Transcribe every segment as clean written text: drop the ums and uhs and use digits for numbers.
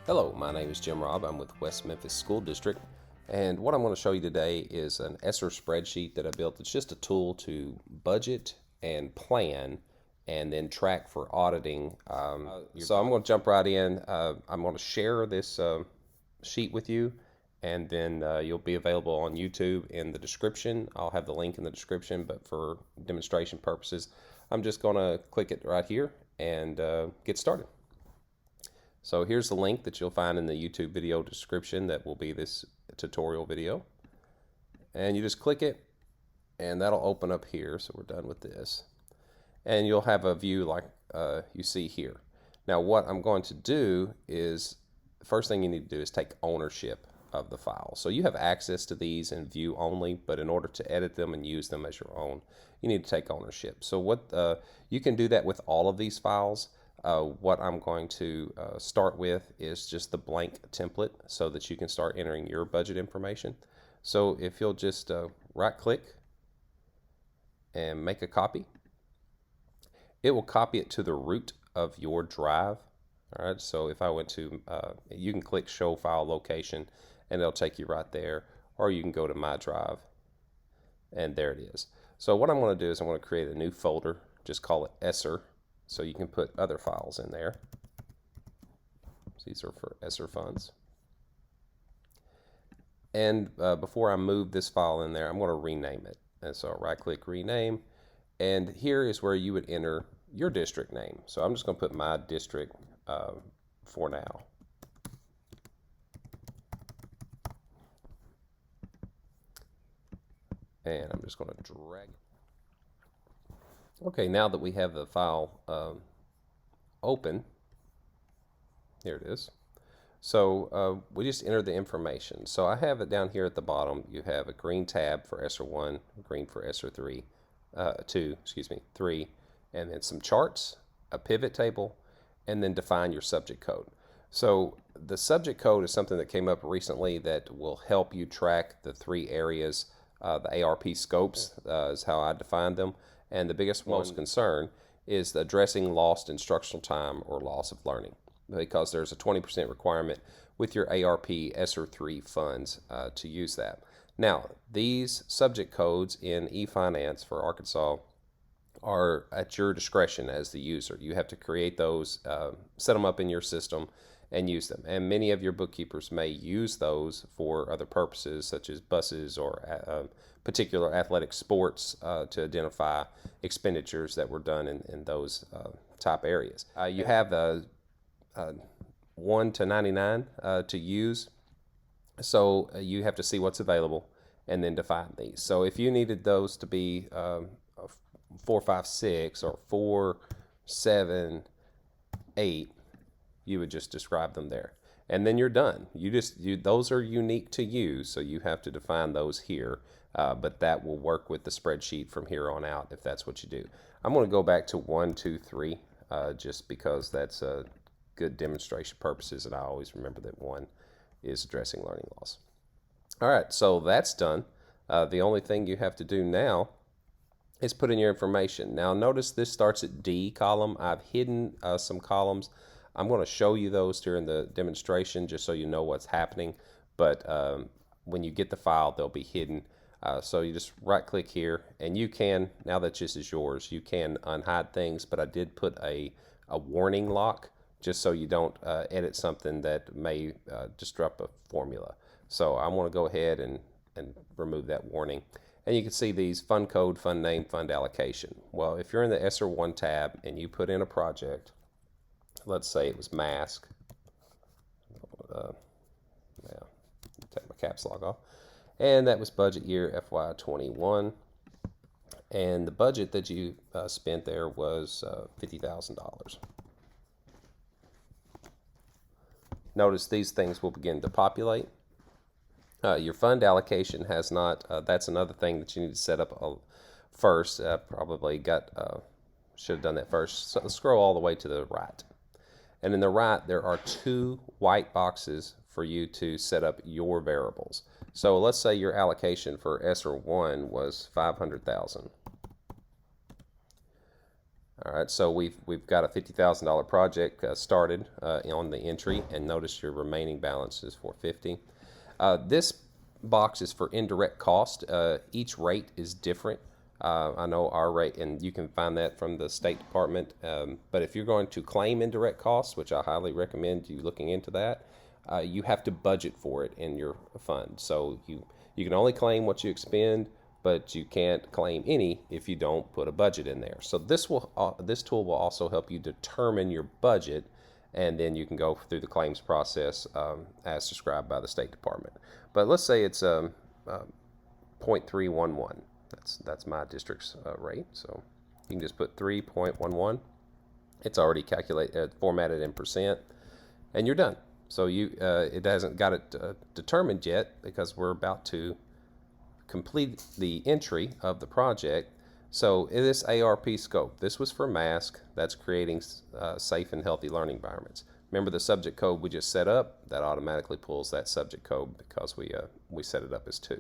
Hello, my name is Jim Robb. I'm with West Memphis School District, and what I'm going to show you today is an ESSER spreadsheet that I built. It's just a tool to budget and plan and then track for auditing. So I'm going to jump right in. I'm going to share this sheet with you, and then you'll be available on YouTube in the description. I'll have the link in the description, but for demonstration purposes, I'm just going to click it right here and get started. So here's the link that you'll find in the YouTube video description that will be this tutorial video. And you just click it and that'll open up here. So we're done with this. And you'll have a view like you see here. Now what I'm going to do is, the first thing you need to do is take ownership of the file. So you have access to these in view only, but in order to edit them and use them as your own, you need to take ownership. So what you can do that with all of these files. What I'm going to start with is just the blank template so that you can start entering your budget information. So if you'll just right click and make a copy, it will copy it to the root of your drive. All right, so if I went to, you can click show file location and it'll take you right there, or you can go to my drive and there it is. So what I'm going to do is I'm going to create a new folder, just call it ESSER. So you can put other files in there. These are for ESSER funds. And before I move this file in there, I'm going to rename it. And so right click rename. And here is where you would enter your district name. So I'm just going to put my district for now. And I'm just going to drag. Okay, now that we have the file open, here it is. So we just enter the information. So I have it down here at the bottom. You have a green tab for ESSER 1, green for ESSER 3, 3, and then some charts, a pivot table, and then define your subject code. So the subject code is something that came up recently that will help you track the 3 areas. The ARP scopes is how I define them. And the biggest most concern is addressing lost instructional time or loss of learning, because there's a 20% requirement with your ARP ESSER 3 funds to use that. Now, these subject codes in eFinance for Arkansas are at your discretion as the user. You have to create those, set them up in your system, and use them. And many of your bookkeepers may use those for other purposes, such as buses or particular athletic sports to identify expenditures that were done in those type areas. You have 1 to 99 to use, so you have to see what's available and then define these. So if you needed those to be 4, 5, 6 or 4, 7, 8, you would just describe them there, and then you're done. Those are unique to you, so you have to define those here, but that will work with the spreadsheet from here on out if that's what you do. I'm going to go back to 1, 2, 3 just because that's good demonstration purposes, and I always remember that 1 is addressing learning loss. All right, so that's done. The only thing you have to do now is put in your information. Now notice this starts at D column. I've hidden some columns. I'm going to show you those during the demonstration just so you know what's happening, but when you get the file, they'll be hidden. So you just right click here, and you can, now that this is yours, you can unhide things, but I did put a warning lock just so you don't edit something that may disrupt a formula. So I want to go ahead and remove that warning. And you can see these: fund code, fund name, fund allocation. Well, if you're in the ESSER 1 tab and you put in a project, let's say it was mask. Take my caps lock off. And that was budget year FY21. And the budget that you spent there was $50,000. Notice these things will begin to populate. Your fund allocation has not, that's another thing that you need to set up first. Probably should have done that first. So scroll all the way to the right. And in the right, there are 2 white boxes for you to set up your variables. So let's say your allocation for ESSER 1 was $500,000. All right, so we've got a $50,000 project started on the entry, and notice your remaining balance is $450. This box is for indirect cost. Each rate is different. I know our rate, and you can find that from the State Department. But if you're going to claim indirect costs, which I highly recommend you looking into that, you have to budget for it in your fund. So you can only claim what you expend, but you can't claim any if you don't put a budget in there. So this tool will also help you determine your budget, and then you can go through the claims process as described by the State Department. But let's say it's 0.311. That's my district's rate. So you can just put 3.11. It's already calculated, formatted in percent, and you're done. So it hasn't got it determined yet because we're about to complete the entry of the project. So in this ARP scope, this was for mask. That's creating safe and healthy learning environments. Remember the subject code we just set up? That automatically pulls that subject code because we set it up as 2.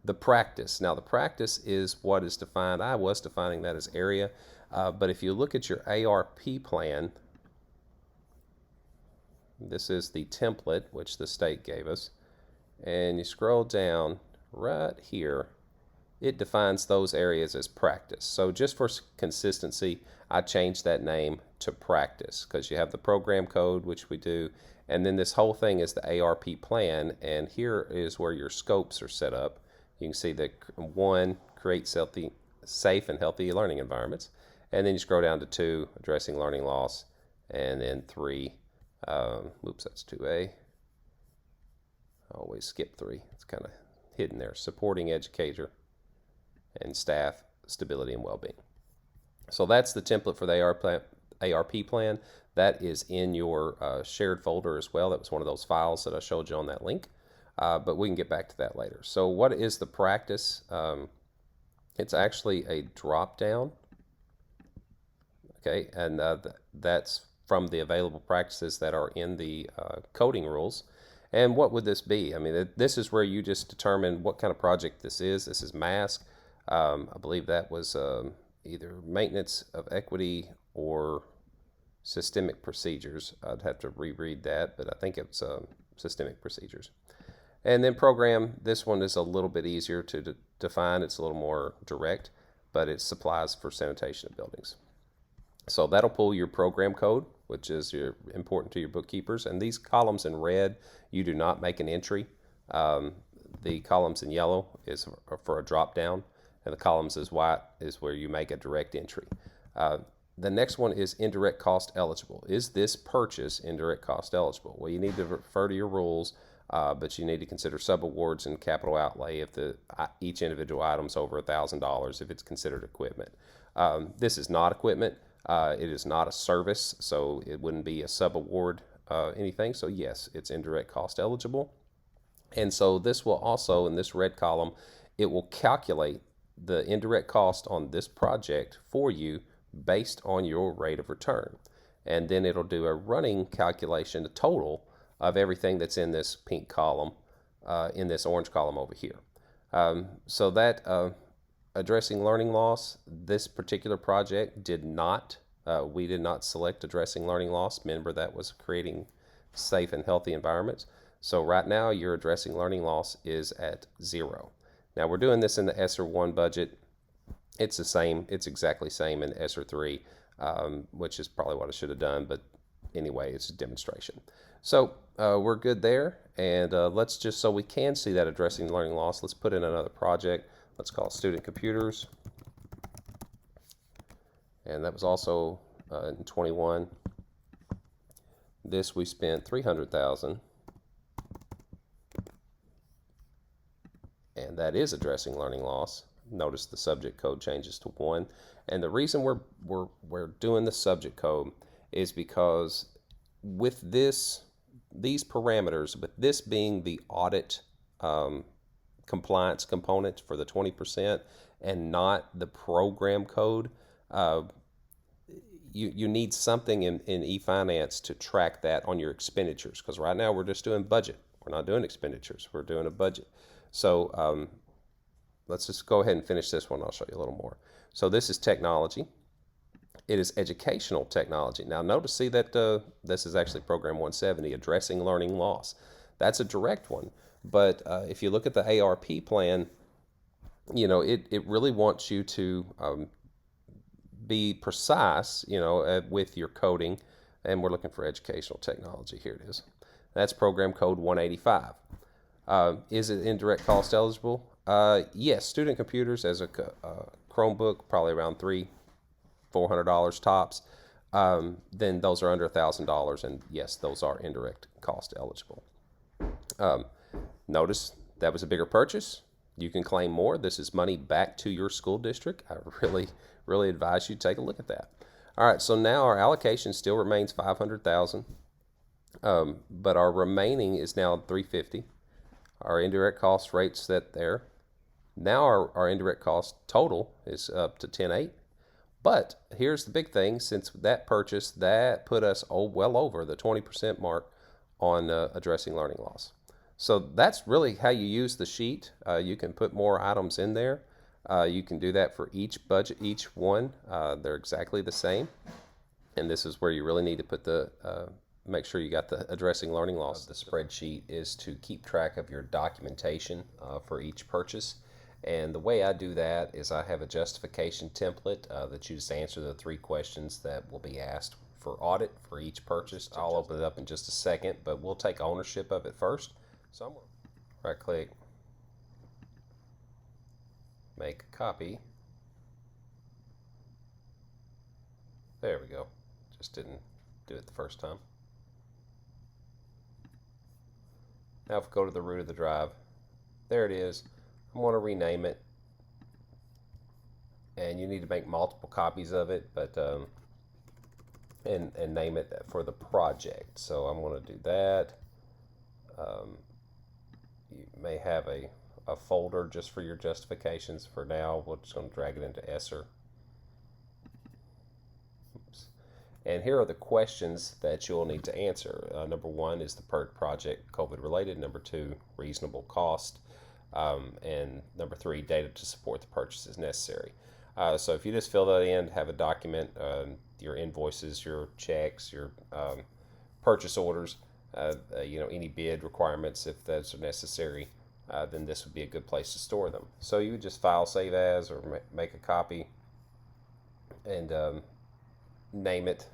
The practice. Now the practice is what is defined. I was defining that as area, but if you look at your ARP plan, this is the template which the state gave us, and you scroll down right here, it defines those areas as practice. So just for consistency, I changed that name to practice because you have the program code, which we do, and then this whole thing is the ARP plan, and here is where your scopes are set up. You can see that 1 creates safe and healthy learning environments, and then you scroll down to 2, addressing learning loss, and then 3, oops, that's 2A. I always skip 3. It's kind of hidden there. Supporting educator and staff stability and well-being. So that's the template for the ARP plan. That is in your shared folder as well. That was one of those files that I showed you on that link. But we can get back to that later. So what is the practice? It's actually a drop down. Okay, and that's from the available practices that are in the coding rules. And what would this be? I mean, this is where you just determine what kind of project this is. This is mask. I believe that was either maintenance of equity or systemic procedures. I'd have to reread that, but I think it's systemic procedures. And then program, this one is a little bit easier to define. It's a little more direct, but it supplies for sanitation of buildings. So that'll pull your program code, which is important to your bookkeepers. And these columns in red, you do not make an entry. The columns in yellow is for a drop down, and the columns is white is where you make a direct entry. The next one is indirect cost eligible. Is this purchase indirect cost eligible? Well, you need to refer to your rules, but you need to consider subawards and capital outlay if each individual item's over $1,000 if it's considered equipment. This is not equipment. It is not a service, so it wouldn't be a subaward anything. So yes, it's indirect cost eligible. And so this will also, in this red column, it will calculate the indirect cost on this project for you based on your rate of return. And then it'll do a running calculation, a total of everything that's in this pink column, in this orange column over here. So that addressing learning loss, this particular project did not, we did not select addressing learning loss. Remember, that was creating safe and healthy environments. So right now your addressing learning loss is at 0. Now we're doing this in the ESSER 1 budget. It's the same, it's exactly same in ESSER 3, which is probably what I should have done, but anyway, it's a demonstration. So we're good there, and let's just, so we can see that addressing learning loss, let's put in another project. Let's call it student computers. And that was also in 21. This we spent $300,000. And that is addressing learning loss. Notice the subject code changes to 1. And the reason we're doing the subject code is because with these parameters, with this being the audit compliance component for the 20% and not the program code, you need something in eFinance to track that on your expenditures, because right now we're just doing budget. We're not doing expenditures. We're doing a budget. So let's just go ahead and finish this one. I'll show you a little more. So this is technology. It is educational technology. Now notice, see that this is actually program 170, addressing learning loss. That's a direct one. But if you look at the ARP plan, it really wants you to be precise, with your coding. And we're looking for educational technology. Here it is. That's program code 185. Is it indirect cost eligible? Yes, student computers as a Chromebook, probably around $400 tops. Then those are under $1,000, and yes, those are indirect cost eligible. Notice that was a bigger purchase. You can claim more. This is money back to your school district. I really advise you to take a look at that. All right, so now our allocation still remains $500,000, but our remaining is now $350. Our indirect cost rate's set there. Now our indirect cost total is up to $10,800. But here's the big thing: since that purchase, that put us well over the 20% mark on addressing learning loss. So that's really how you use the sheet. You can put more items in there. You can do that for each budget, each one. They're exactly the same. And this is where you really need to put make sure you got the addressing learning loss. The spreadsheet is to keep track of your documentation for each purchase. And the way I do that is I have a justification template that you just answer the 3 questions that will be asked for audit for each purchase. I'll open it up in just a second, but we'll take ownership of it first. So I'm going to right click, make a copy. There we go. Just didn't do it the first time. Now if we go to the root of the drive, there it is. I'm going to rename it, and you need to make multiple copies of it, but and name it for the project. So I'm going to do that. You may have a folder just for your justifications. For now, we're just going to drag it into ESSER. Oops. And here are the questions that you'll need to answer. Number 1 is the project COVID related. Number 2, reasonable cost. And number 3, data to support the purchases necessary. So if you just fill that in, have a document, your invoices, your checks, your purchase orders, any bid requirements if those are necessary, then this would be a good place to store them. So you would just file save as or make a copy and name it.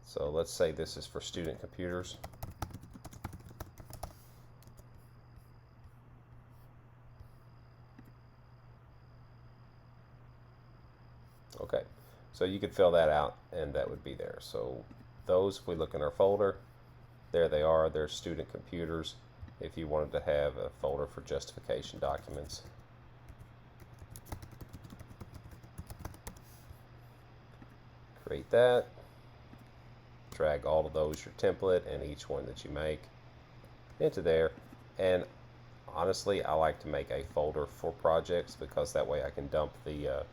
So let's say this is for student computers. Okay, so you could fill that out and that would be there. So those, if we look in our folder, there they are. They're student computers. If you wanted to have a folder for justification documents, create that, drag all of those, your template, and each one that you make into there. And honestly, I like to make a folder for projects because that way I can dump the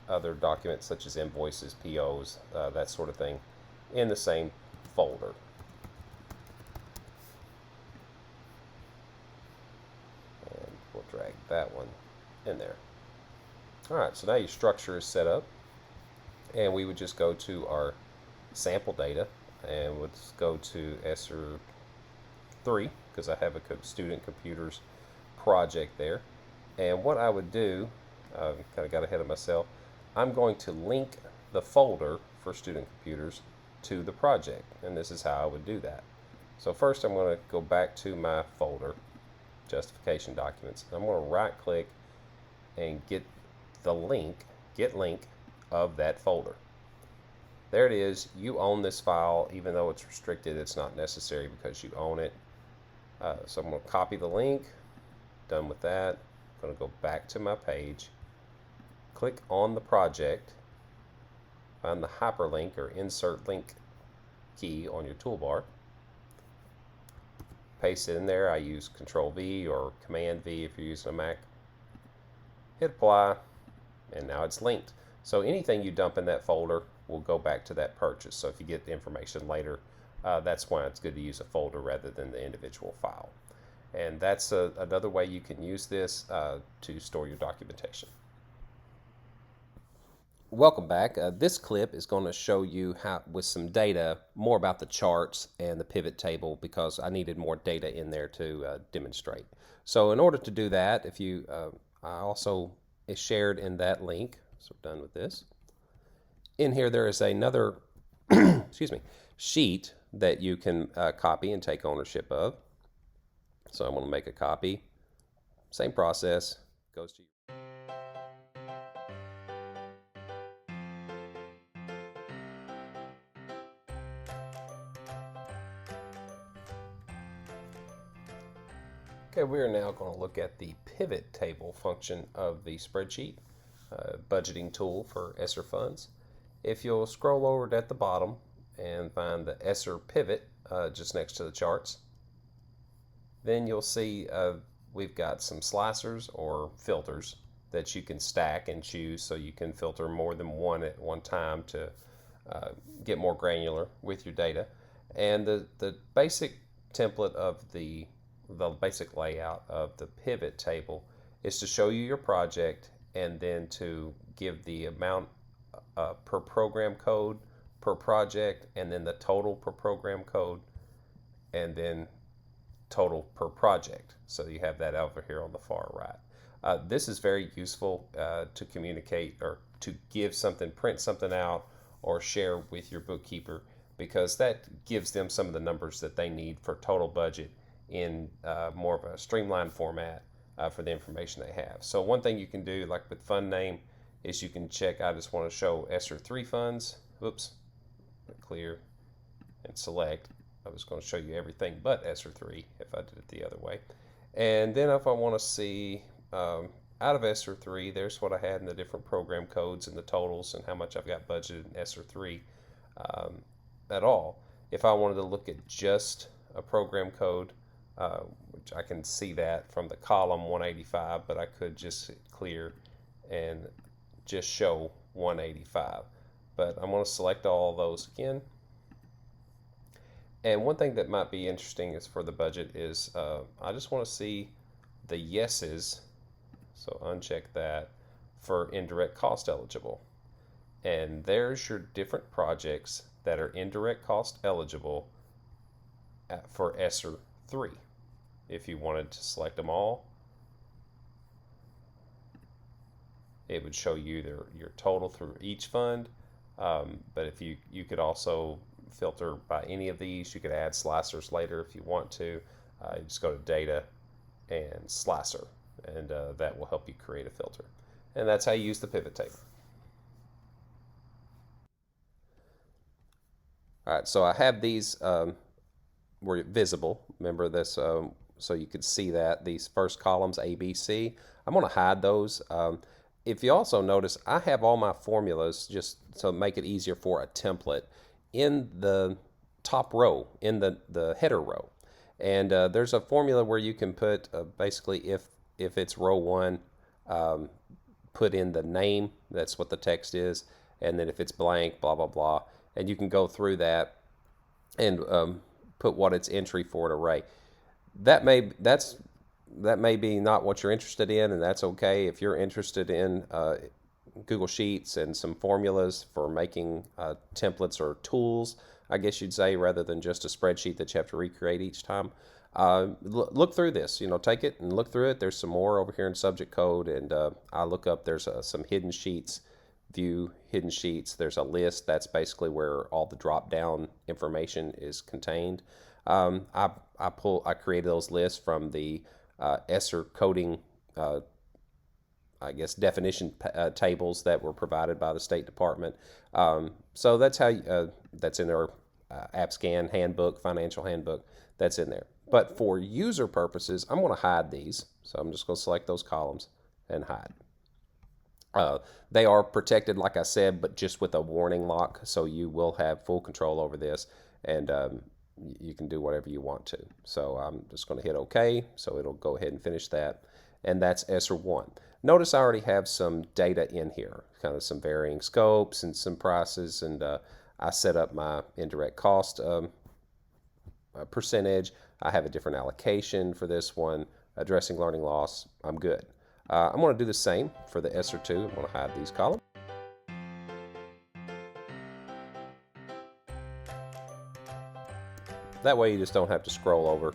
other documents such as invoices, POs, that sort of thing in the same folder. And we'll drag that one in there. Alright, so now your structure is set up, and we would just go to our sample data and let's go to ESSER 3 because I have a student computers project there. And what I would do, kind of got ahead of myself, I'm going to link the folder for student computers to the project, and this is how I would do that. So first I'm going to go back to my folder, justification documents. I'm going to right click and get the link, get link of that folder. There it is. You own this file. Even though it's restricted, it's not necessary because you own it. So I'm going to copy the link. Done with that. I'm going to go back to my page, click on the project, find the hyperlink or insert link key on your toolbar, paste it in there. I use Control V or Command V if you're using a Mac. Hit apply, and now it's linked. So anything you dump in that folder will go back to that purchase. So if you get the information later, that's why it's good to use a folder rather than the individual file. And that's another way you can use this to store your documentation. Welcome back. This clip is going to show you how, with some data, more about the charts and the pivot table because I needed more data in there to demonstrate. So in order to do that, if you, I also is shared in that link. So we're done with this. In here, there is another, excuse me, sheet that you can copy and take ownership of. So I'm going to make a copy. Same process. Goes to you. Okay, we are now going to look at the pivot table function of the spreadsheet budgeting tool for ESSER funds. If you'll scroll over at the bottom and find the ESSER pivot just next to the charts, then you'll see we've got some slicers or filters that you can stack and choose, so you can filter more than one at one time to get more granular with your data. And the basic template of the basic layout of the pivot table is to show you your project and then to give the amount per program code per project, and then the total per program code, and then total per project. So you have that over here on the far right. This is very useful to communicate or to give something, print something out, or share with your bookkeeper, because that gives them some of the numbers that they need for total budget in more of a streamlined format for the information they have. So one thing you can do, like with fund name, is you can check, I just want to show ESSER 3 funds. Oops, clear and select. I was going to show you everything but ESSER 3 if I did it the other way. And then if I want to see out of ESSER 3, there's what I had in the different program codes and the totals and how much I've got budgeted in ESSER 3 at all. If I wanted to look at just a program code, which I can see that from the column 185, but I could just hit clear and just show 185. But I'm going to select all those again. And one thing that might be interesting is for the budget is I just want to see the yeses, so uncheck that, for indirect cost eligible. And there's your different projects that are indirect cost eligible for ESSER 3. If you wanted to select them all, it would show you your total through each fund. But if you could also filter by any of these. You could add slicers later if you want to. You just go to data and slicer, and that will help you create a filter. And that's how you use the pivot table. All right, so I have these were visible. Remember this, so you could see that these first columns, A, B, C. I'm going to hide those. If you also notice, I have all my formulas just to make it easier for a template in the top row, in the header row. And there's a formula where you can put basically if it's row 1, put in the name, that's what the text is, and then if it's blank, blah, blah, blah. And you can go through that and put what its entry for an array. That may be not what you're interested in, and that's okay. If you're interested in Google Sheets and some formulas for making templates or tools, I guess you'd say, rather than just a spreadsheet that you have to recreate each time, look through this. Take it and look through it. There's some more over here in subject code, and I look up, there's some hidden sheets, view hidden sheets. There's a list. That's basically where all the drop down information is contained. I created those lists from the ESSER coding I guess definition tables that were provided by the State Department. So that's how that's in our AppScan handbook, financial handbook. That's in there. But for user purposes, I'm going to hide these. So I'm just going to select those columns and hide. They are protected, like I said, but just with a warning lock. So you will have full control over this, and you can do whatever you want to. So I'm just going to hit OK. So it'll go ahead and finish that. And that's ESSER 1. Notice I already have some data in here, kind of some varying scopes and some prices, and I set up my indirect cost percentage. I have a different allocation for this one. Addressing learning loss, I'm good. I'm going to do the same for the ESSER 2. I'm going to hide these columns. That way you just don't have to scroll over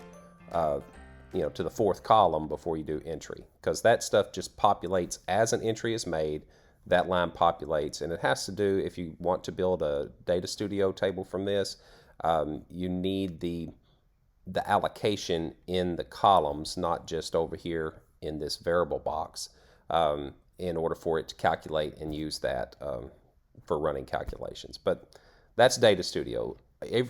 to the fourth column before you do entry, because that stuff just populates as an entry is made. That line populates, and it has to do, if you want to build a Data Studio table from this, you need the allocation in the columns, not just over here in this variable box, in order for it to calculate and use that for running calculations. But that's Data Studio.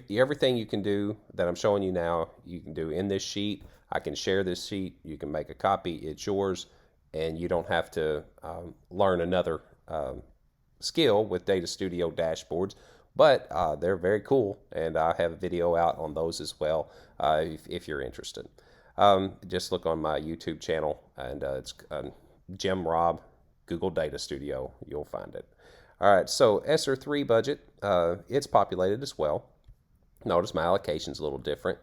Everything you can do that I'm showing you now, you can do in this sheet. I can share this sheet. You can make a copy. It's yours, and you don't have to learn another skill with Data Studio dashboards. But they're very cool, and I have a video out on those as well if you're interested. Just look on my YouTube channel, and it's Jim Robb, Google Data Studio. You'll find it. All right, so ESSER 3 budget, it's populated as well. Notice my allocation's a little different,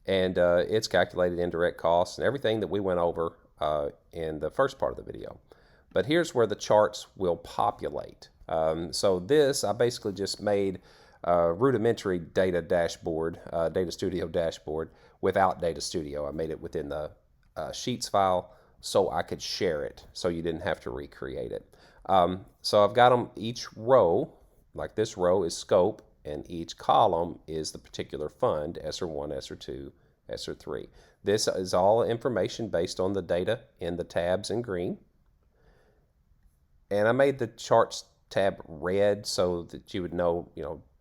and it's calculated indirect costs and everything that we went over in the first part of the video. But here's where the charts will populate. So this, I basically just made a rudimentary data dashboard, Data Studio dashboard, without Data Studio. I made it within the Sheets file so I could share it, so you didn't have to recreate it. So I've got them, each row, like this row is scope, and each column is the particular fund, ESSER 1, ESSER 2, ESSER 3. This is all information based on the data in the tabs in green. And I made the charts tab red so that you would know,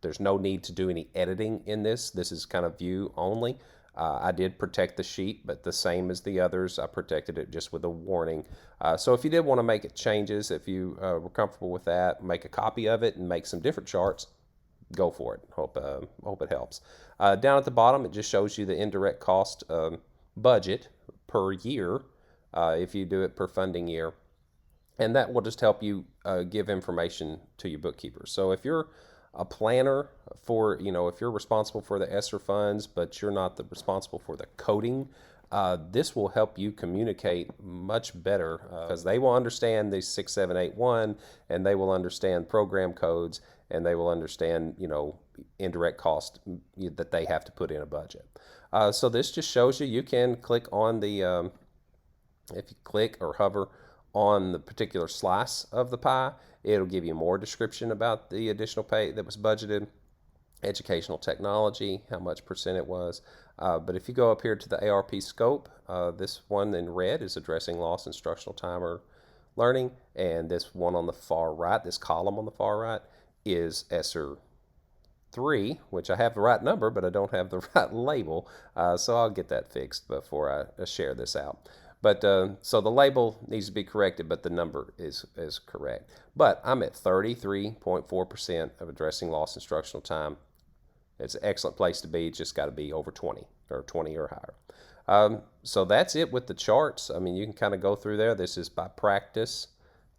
there's no need to do any editing in this. This is kind of view only. I did protect the sheet, but the same as the others, I protected it just with a warning. So if you did want to make it changes, if you were comfortable with that, make a copy of it and make some different charts, go for it. Hope it helps. Down at the bottom, it just shows you the indirect cost budget per year if you do it per funding year. And that will just help you give information to your bookkeepers. So if you're a planner for, if you're responsible for the ESSER funds, but you're not responsible for the coding, this will help you communicate much better because they will understand the 6781, and they will understand program codes, and they will understand, indirect cost that they have to put in a budget. So this just shows you can click on the, if you click or hover on the particular slice of the pie, it'll give you more description about the additional pay that was budgeted, educational technology, how much percent it was. But if you go up here to the ARP scope, this one in red is addressing lost instructional time or learning, and this one on the far right, this column on the far right, is ESSER 3, which I have the right number, but I don't have the right label, so I'll get that fixed before I share this out. But so the label needs to be corrected, but the number is correct. But I'm at 33.4% of addressing lost instructional time. It's an excellent place to be. It's just got to be over 20 or 20 or higher. So that's it with the charts. I mean, you can kind of go through there. This is by practice,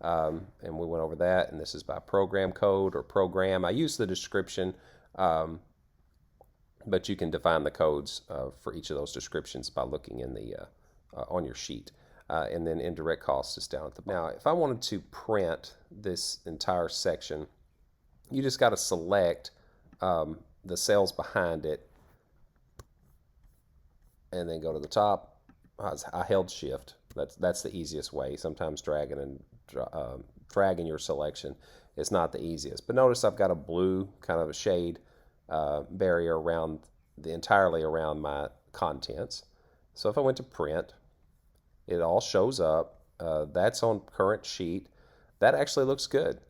and we went over that. And this is by program code or program. I use the description, but you can define the codes for each of those descriptions by looking in the on your sheet. And then indirect costs is down at the bottom. Now, if I wanted to print this entire section, you just got to select the cells behind it and then go to the top. I held shift. That's the easiest way. Sometimes dragging your selection is not the easiest. But notice I've got a blue kind of a shade barrier around entirely around my contents. So if I went to print, it all shows up. That's on current sheet. That actually looks good.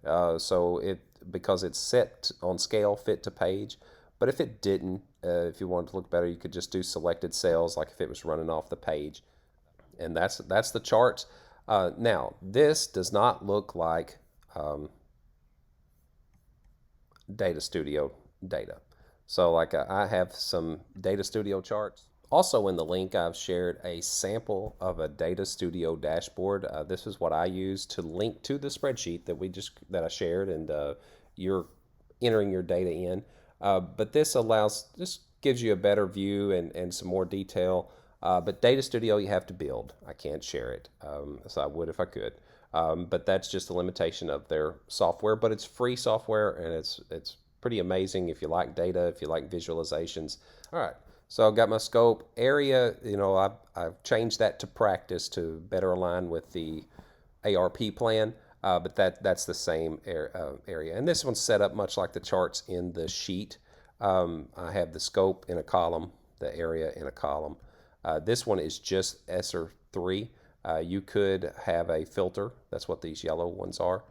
Because it's set on scale fit to page. But if it didn't, if you wanted to look better, you could just do selected cells, like if it was running off the page. And that's the charts. Now, this does not look like Data Studio data. So like I have some Data Studio charts. Also in the link, I've shared a sample of a Data Studio dashboard. This is what I use to link to the spreadsheet that I shared, and you're entering your data in. But this allows just gives you a better view and some more detail. But Data Studio you have to build. I can't share it, so I would if I could. But that's just a limitation of their software. But it's free software, and it's pretty amazing if you like data, if you like visualizations. All right, so I've got my scope area. I've changed that to practice to better align with the ARP plan. But that's the same area. And this one's set up much like the charts in the sheet. I have the scope in a column, the area in a column. This one is just ESSER 3. You could have a filter, that's what these yellow ones are,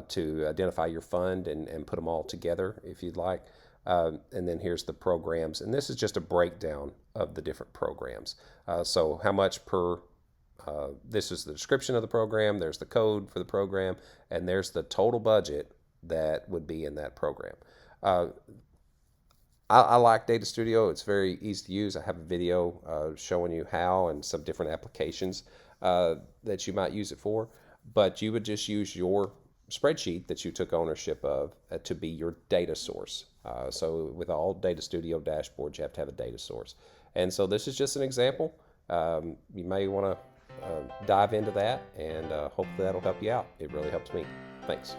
to identify your fund and put them all together if you'd like. And then here's the programs. And this is just a breakdown of the different programs. So how much per this is the description of the program, there's the code for the program, and there's the total budget that would be in that program. I like Data Studio. It's very easy to use. I have a video showing you how and some different applications that you might use it for, but you would just use your spreadsheet that you took ownership of to be your data source. So with all Data Studio dashboards, you have to have a data source. And so this is just an example. You may want to dive into that, and hopefully that'll help you out. It really helps me. Thanks.